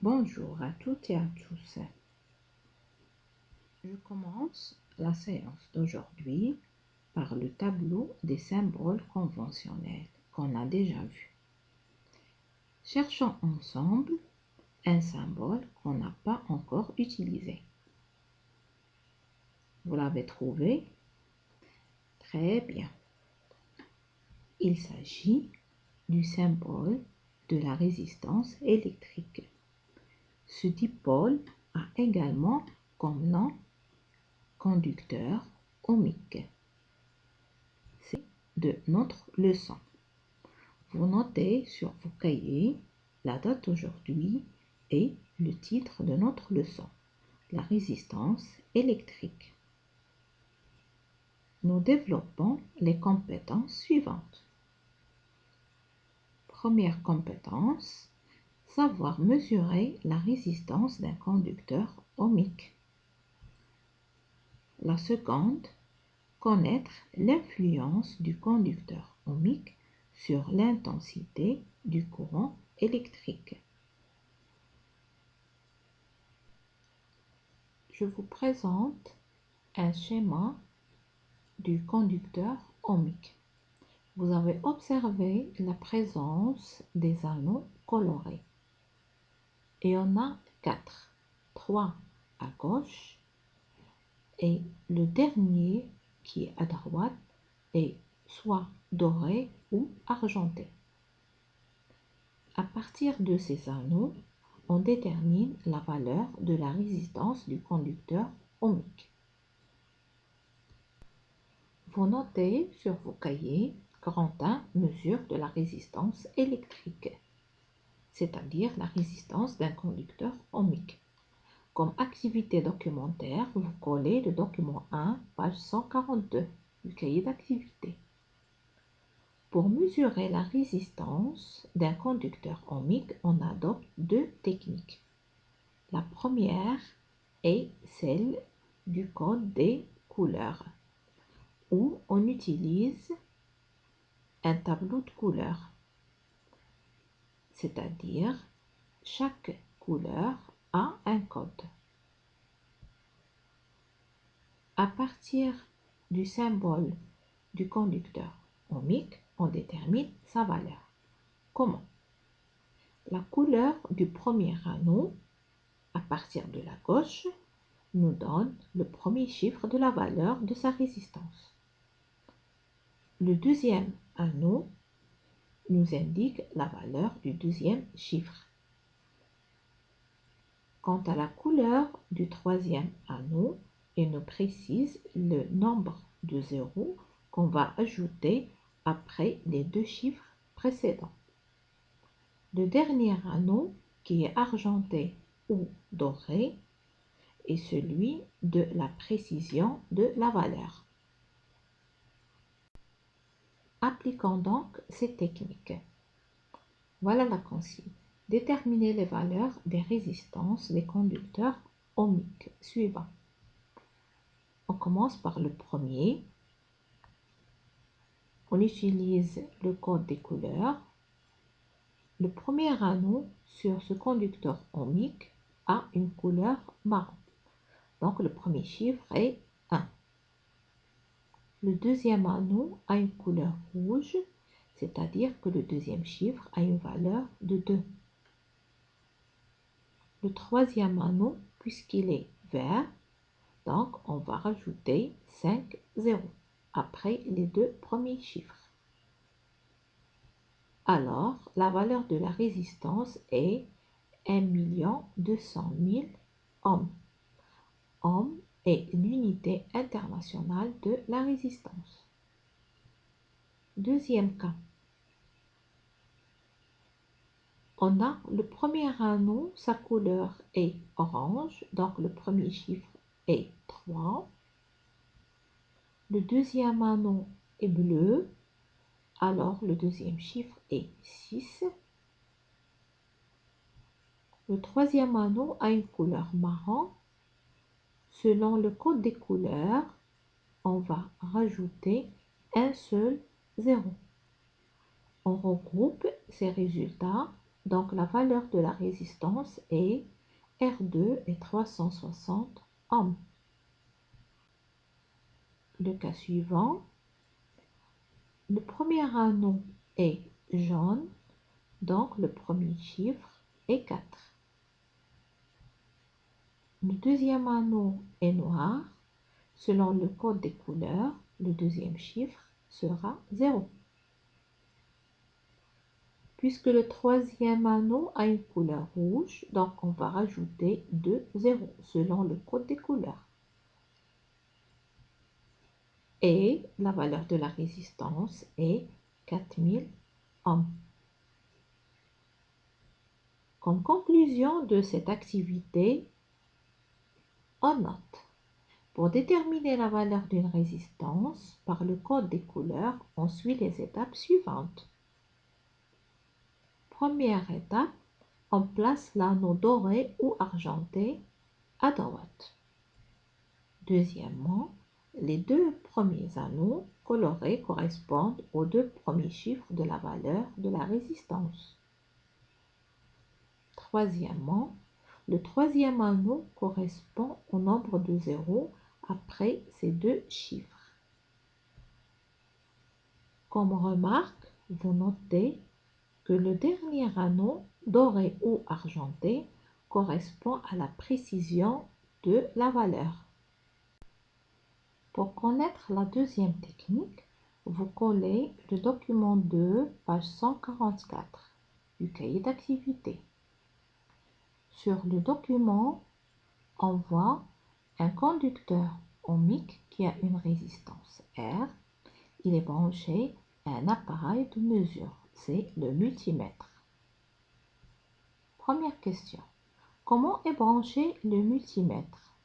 Bonjour à toutes et à tous. Je commence la séance d'aujourd'hui par le tableau des symboles conventionnels qu'on a déjà vu. Cherchons ensemble un symbole qu'on n'a pas encore utilisé. Vous l'avez trouvé? Très bien. Il s'agit du symbole de la résistance électrique. Ce dipôle a également comme nom conducteur ohmique. C'est de notre leçon. Vous notez sur vos cahiers la date d'aujourd'hui et le titre de notre leçon, la résistance électrique. Nous développons les compétences suivantes. Première compétence, savoir mesurer la résistance d'un conducteur ohmique. La seconde, connaître l'influence du conducteur ohmique sur l'intensité du courant électrique. Je vous présente un schéma du conducteur ohmique. Vous avez observé la présence des anneaux colorés. Et on a 4, 3 à gauche et le dernier qui est à droite est soit doré ou argenté. À partir de ces anneaux, on détermine la valeur de la résistance du conducteur ohmique. Vous notez sur vos cahiers grand 1 mesure de la résistance électrique, c'est-à-dire la résistance d'un conducteur ohmique. Comme activité documentaire, vous collez le document 1, page 142 du cahier d'activité. Pour mesurer la résistance d'un conducteur ohmique, on adopte deux techniques. La première est celle du code des couleurs, où on utilise un tableau de couleurs, c'est-à-dire chaque couleur a un code. À partir du symbole du conducteur ohmique, on détermine sa valeur. Comment? La couleur du premier anneau, à partir de la gauche, nous donne le premier chiffre de la valeur de sa résistance. Le deuxième anneau nous indique la valeur du deuxième chiffre. Quant à la couleur du troisième anneau, il nous précise le nombre de zéros qu'on va ajouter après les deux chiffres précédents. Le dernier anneau, qui est argenté ou doré, est celui de la précision de la valeur. Appliquons donc ces techniques. Voilà la consigne. Déterminer les valeurs des résistances des conducteurs ohmiques suivants. On commence par le premier. On utilise le code des couleurs. Le premier anneau sur ce conducteur ohmique a une couleur marron. Donc le premier chiffre est 1. Le deuxième anneau a une couleur rouge, c'est-à-dire que le deuxième chiffre a une valeur de 2. Le troisième anneau, puisqu'il est vert, donc on va rajouter 5 zéros après les deux premiers chiffres. Alors, la valeur de la résistance est 1 200 000 ohms. Ohm est l'unité internationale de la résistance. Deuxième cas. On a le premier anneau, sa couleur est orange, donc le premier chiffre est 3. Le deuxième anneau est bleu, alors le deuxième chiffre est 6. Le troisième anneau a une couleur marron. Selon le code des couleurs, on va rajouter un seul 0. On regroupe ces résultats Donc la valeur de la résistance est R2 est 360 ohms. Le cas suivant, le premier anneau est jaune, donc le premier chiffre est 4. Le deuxième anneau est noir. Selon le code des couleurs, le deuxième chiffre sera 0. Puisque le troisième anneau a une couleur rouge, donc on va rajouter 2 zéros selon le code des couleurs. Et la valeur de la résistance est 4000 ohms. Comme conclusion de cette activité, on note. Pour déterminer la valeur d'une résistance, par le code des couleurs, on suit les étapes suivantes. Première étape, on place l'anneau doré ou argenté à droite. Deuxièmement, les deux premiers anneaux colorés correspondent aux deux premiers chiffres de la valeur de la résistance. Troisièmement, le troisième anneau correspond au nombre de zéros après ces deux chiffres. Comme remarque, vous notez que le dernier anneau, doré ou argenté, correspond à la précision de la valeur. Pour connaître la deuxième technique, vous collez le document 2, page 144 du cahier d'activité. Sur le document, on voit un conducteur ohmique qui a une résistance R. Il est branché à un appareil de mesure, c'est le multimètre. Première question. Comment est branché le multimètre?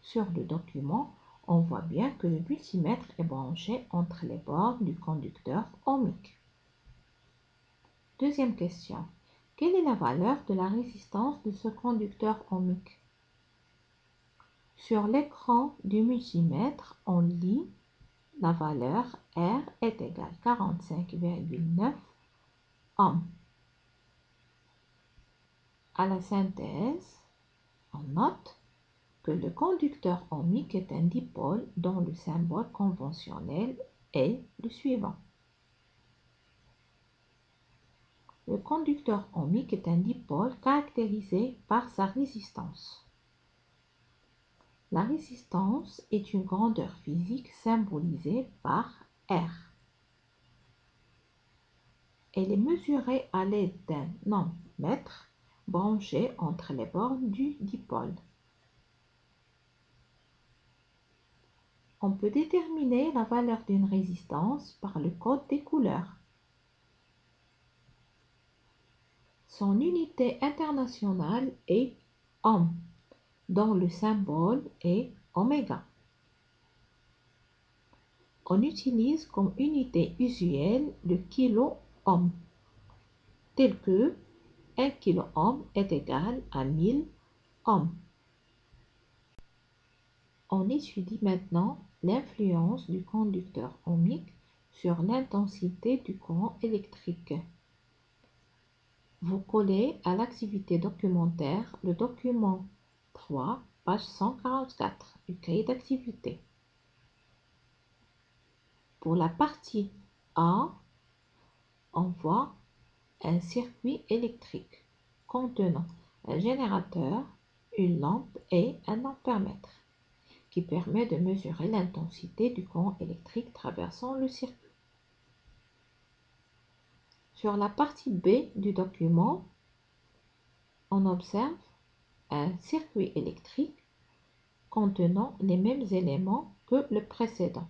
Sur le document, on voit bien que le multimètre est branché entre les bornes du conducteur ohmique. Deuxième question. Quelle est la valeur de la résistance de ce conducteur ohmique? Sur l'écran du multimètre, on lit la valeur R est égale à 45,9 ohms. À la synthèse, on note que le conducteur ohmique est un dipôle dont le symbole conventionnel est le suivant. Le conducteur ohmique est un dipôle caractérisé par sa résistance. La résistance est une grandeur physique symbolisée par R. Elle est mesurée à l'aide d'un ohmmètre branché entre les bornes du dipôle. On peut déterminer la valeur d'une résistance par le code des couleurs. Son unité internationale est ohm, dont le symbole est oméga. On utilise comme unité usuelle le kilo-ohm, tel que 1 kilo-ohm est égal à 1000 ohms. On étudie maintenant l'influence du conducteur ohmique sur l'intensité du courant électrique. Vous collez à l'activité documentaire le document 3, page 144 du cahier d'activité. Pour la partie A, on voit un circuit électrique contenant un générateur, une lampe et un ampèremètre qui permet de mesurer l'intensité du courant électrique traversant le circuit. Sur la partie B du document, on observe un circuit électrique contenant les mêmes éléments que le précédent,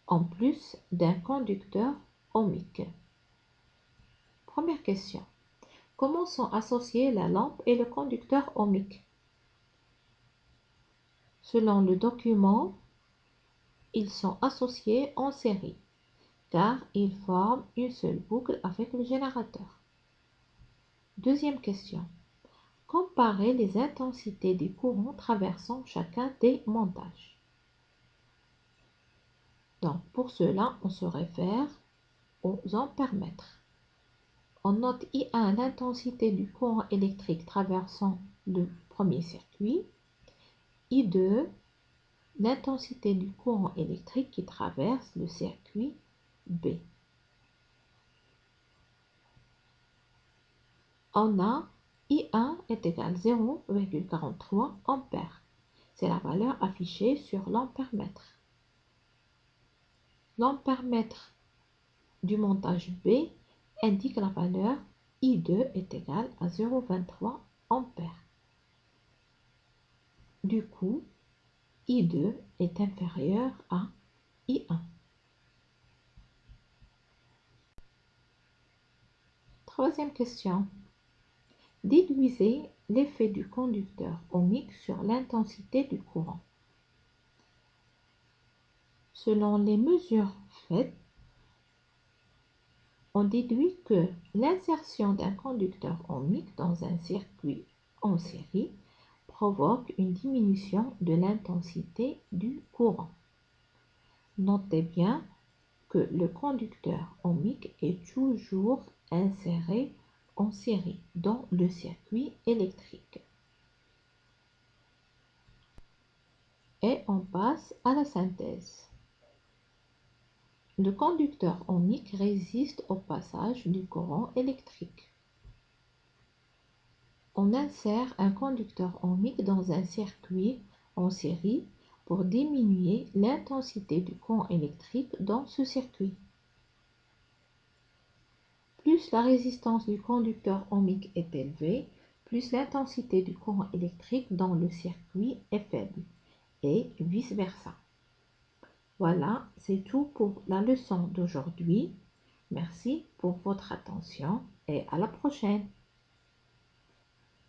en plus d'un conducteur ohmique. Première question. Comment sont associés la lampe et le conducteur ohmique? Selon le document, ils sont associés en série, car ils forment une seule boucle avec le générateur. Deuxième question. Comparez les intensités des courants traversant chacun des montages. Donc, pour cela, on se réfère aux ampères-mètres. On note I1 l'intensité du courant électrique traversant le premier circuit, I2 l'intensité du courant électrique qui traverse le circuit B. On a I1 est égal à 0,43 ampères. C'est la valeur affichée sur l'ampère-mètre. L'ampère-mètre du montage B indique la valeur I2 est égal à 0,23 ampères. Du coup, I2 est inférieur à I1. Troisième question. Déduisez l'effet du conducteur ohmique sur l'intensité du courant. Selon les mesures faites, on déduit que l'insertion d'un conducteur ohmique dans un circuit en série provoque une diminution de l'intensité du courant. Notez bien que le conducteur ohmique est toujours inséré en série dans le circuit électrique. Et on passe à la synthèse. Le conducteur ohmique résiste au passage du courant électrique. On insère un conducteur ohmique dans un circuit en série pour diminuer l'intensité du courant électrique dans ce circuit. Plus la résistance du conducteur ohmique est élevée, plus l'intensité du courant électrique dans le circuit est faible, et vice-versa. Voilà, c'est tout pour la leçon d'aujourd'hui. Merci pour votre attention et à la prochaine.